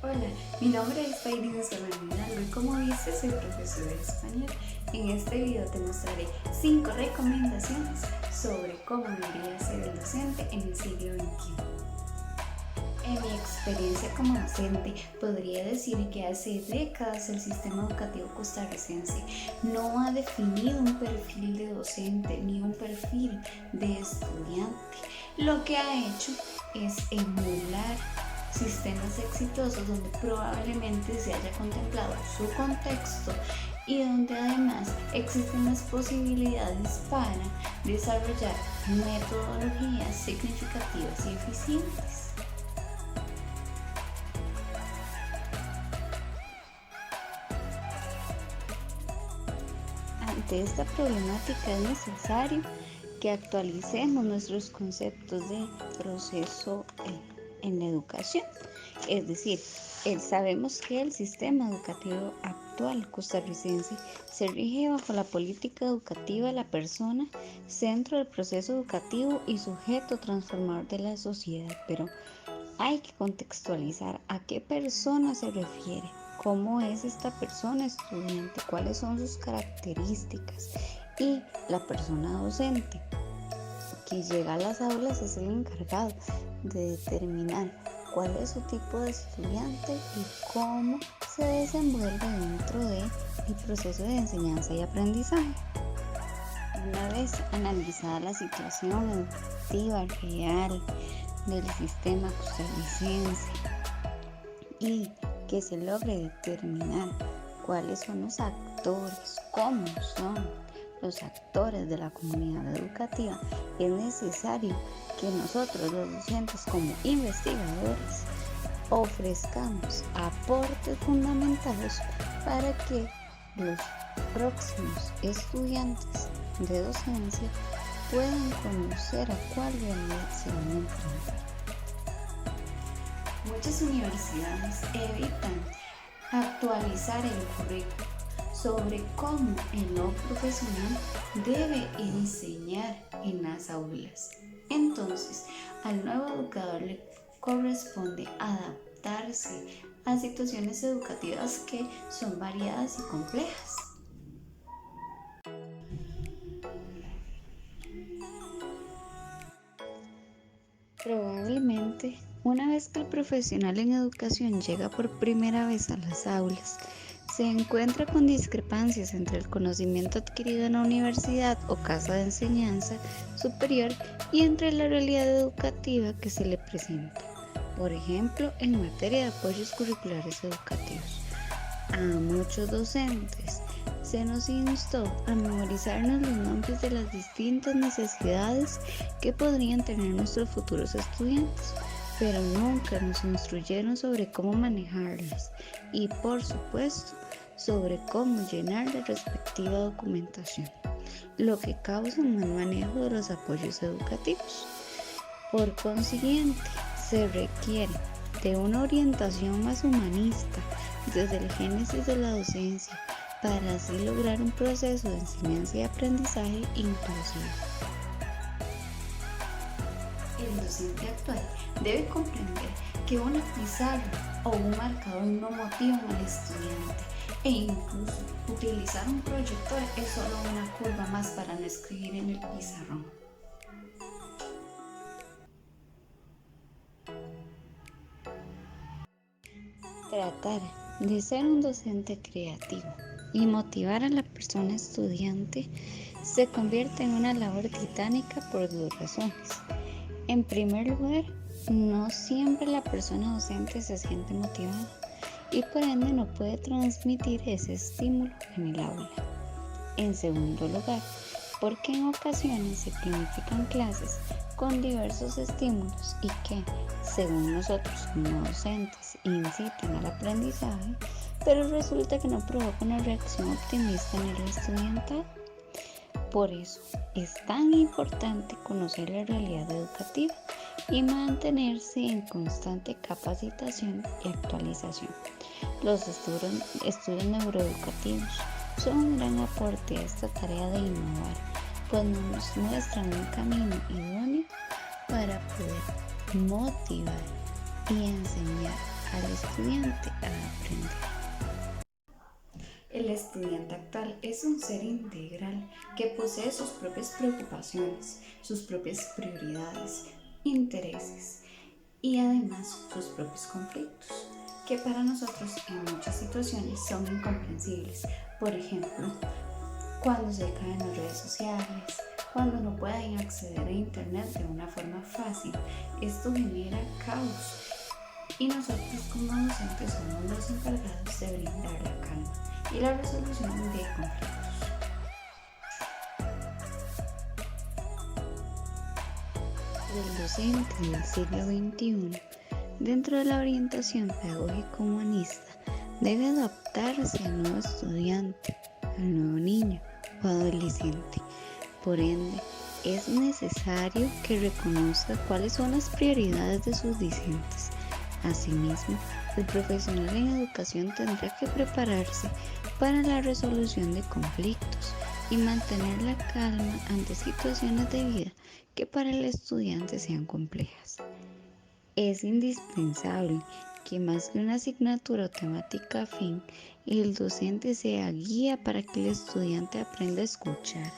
Hola, mi nombre es Paidina Solano y como viste soy profesora de español. En este video te mostraré 5 recomendaciones sobre cómo debería ser el docente en el siglo XXI. En mi experiencia como docente, podría decir que hace décadas el sistema educativo costarricense no ha definido un perfil de docente ni un perfil de estudiante. Lo que ha hecho es emular sistemas exitosos donde probablemente se haya contemplado su contexto y donde además existen las posibilidades para desarrollar metodologías significativas y eficientes. Ante esta problemática es necesario que actualicemos nuestros conceptos de proceso en la educación. Es decir, sabemos que el sistema educativo actual costarricense se rige bajo la política educativa de la persona, centro del proceso educativo y sujeto transformador de la sociedad, pero hay que contextualizar a qué persona se refiere, cómo es esta persona estudiante, cuáles son sus características, y la persona docente que llega a las aulas es el encargado de determinar cuál es su tipo de estudiante y cómo se desenvuelve dentro del proceso de enseñanza y aprendizaje. Una vez analizada la situación educativa real del sistema costarricense y que se logre determinar cuáles son los actores, cómo son los actores de la comunidad educativa, es necesario que nosotros los docentes como investigadores ofrezcamos aportes fundamentales para que los próximos estudiantes de docencia puedan conocer a cuál realidad se van a enfrentar. Muchas universidades evitan actualizar el currículo sobre cómo el no profesional debe enseñar en las aulas. Entonces, al nuevo educador le corresponde adaptarse a situaciones educativas que son variadas y complejas. Probablemente, una vez que el profesional en educación llega por primera vez a las aulas, se encuentra con discrepancias entre el conocimiento adquirido en la universidad o casa de enseñanza superior y entre la realidad educativa que se le presenta. Por ejemplo, en materia de apoyos curriculares educativos. A muchos docentes se nos instó a memorizarnos los nombres de las distintas necesidades que podrían tener nuestros futuros estudiantes, pero nunca nos instruyeron sobre cómo manejarlas y, por supuesto, sobre cómo llenar la respectiva documentación, lo que causa un mal manejo de los apoyos educativos. Por consiguiente, se requiere de una orientación más humanista desde el génesis de la docencia para así lograr un proceso de enseñanza y aprendizaje inclusivo. El docente actual debe comprender que una pizarra o un marcador no motivan al estudiante e incluso utilizar un proyector es solo una curva más para no escribir en el pizarrón. Tratar de ser un docente creativo y motivar a la persona estudiante se convierte en una labor titánica por dos razones. En primer lugar, no siempre la persona docente se siente motivada y por ende no puede transmitir ese estímulo en el aula. En segundo lugar, porque en ocasiones se planifican clases con diversos estímulos y que, según nosotros como docentes, incitan al aprendizaje, pero resulta que no provoca una reacción optimista en el estudiantado. Por eso es tan importante conocer la realidad educativa y mantenerse en constante capacitación y actualización. Los estudios neuroeducativos son un gran aporte a esta tarea de innovar, pues nos muestran un camino idóneo para poder motivar y enseñar al estudiante a aprender. El estudiante actual es un ser integral que posee sus propias preocupaciones, sus propias prioridades, intereses y además sus propios conflictos, que para nosotros en muchas situaciones son incomprensibles. Por ejemplo, cuando se caen las redes sociales, cuando no pueden acceder a internet de una forma fácil. Esto genera caos y nosotros como docentes somos los encargados de brindar la calma y la resolución de conflictos. El docente del siglo XXI, dentro de la orientación pedagógica humanista, debe adaptarse al nuevo estudiante, al nuevo niño o adolescente. Por ende, es necesario que reconozca cuáles son las prioridades de sus discentes. Asimismo, el profesional en educación tendrá que prepararse para la resolución de conflictos y mantener la calma ante situaciones de vida que para el estudiante sean complejas. Es indispensable que más que una asignatura o temática afín, el docente sea guía para que el estudiante aprenda a escuchar,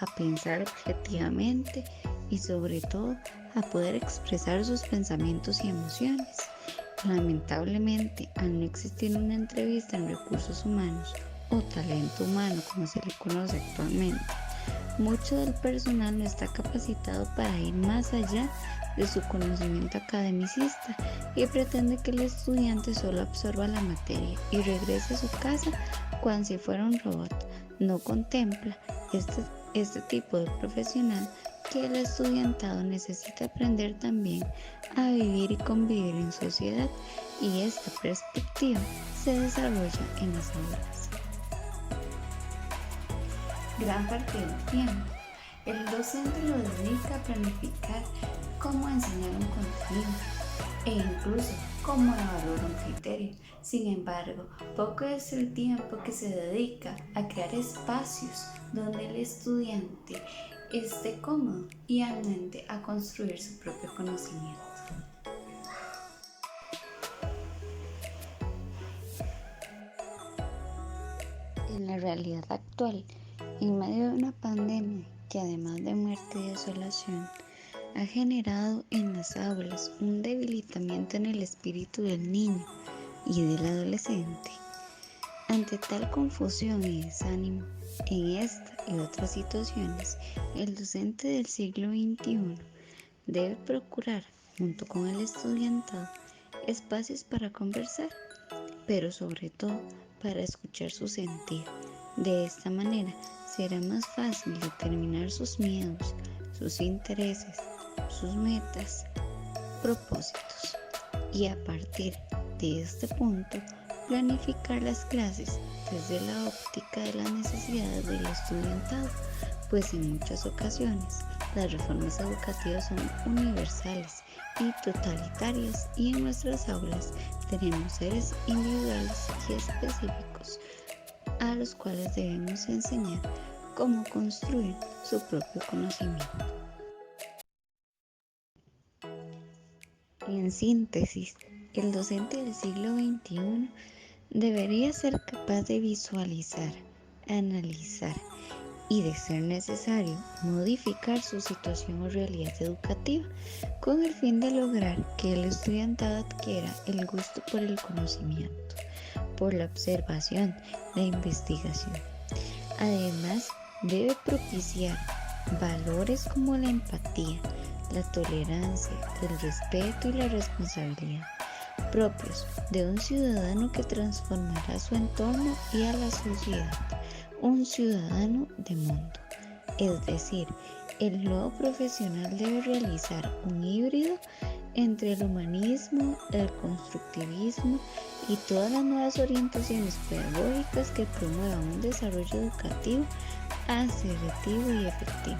a pensar objetivamente y sobre todo a poder expresar sus pensamientos y emociones. Lamentablemente, al no existir una entrevista en recursos humanos o talento humano como se le conoce actualmente, mucho del personal no está capacitado para ir más allá de su conocimiento academicista y pretende que el estudiante solo absorba la materia y regrese a su casa cual si fuera un robot. No contempla este tipo de profesional que el estudiantado necesita aprender también a vivir y convivir en sociedad, y esta perspectiva se desarrolla en las aulas. Gran parte del tiempo, el docente lo dedica a planificar cómo enseñar un contenido e incluso cómo evaluar un criterio. Sin embargo, poco es el tiempo que se dedica a crear espacios donde el estudiante esté cómodo y anuente a construir su propio conocimiento. En la realidad actual, en medio de una pandemia que además de muerte y desolación, ha generado en las aulas un debilitamiento en el espíritu del niño y del adolescente. Ante tal confusión y desánimo, en esta y otras situaciones, el docente del siglo XXI debe procurar, junto con el estudiantado, espacios para conversar, pero sobre todo para escuchar su sentir. De esta manera será más fácil determinar sus miedos, sus intereses, sus metas, propósitos, y a partir de este punto planificar las clases desde la óptica de las necesidades del estudiantado, pues en muchas ocasiones las reformas educativas son universales y totalitarias, y en nuestras aulas tenemos seres individuales y específicos a los cuales debemos enseñar cómo construir su propio conocimiento. En síntesis, el docente del siglo XXI debería ser capaz de visualizar, analizar y, de ser necesario, modificar su situación o realidad educativa con el fin de lograr que el estudiantado adquiera el gusto por el conocimiento, por la observación, la investigación. Además, debe propiciar valores como la empatía, la tolerancia, el respeto y la responsabilidad, propios de un ciudadano que transformará su entorno y a la sociedad, un ciudadano de mundo. Es decir, el nuevo profesional debe realizar un híbrido entre el humanismo, el constructivismo y todas las nuevas orientaciones pedagógicas que promuevan un desarrollo educativo asertivo y efectivo.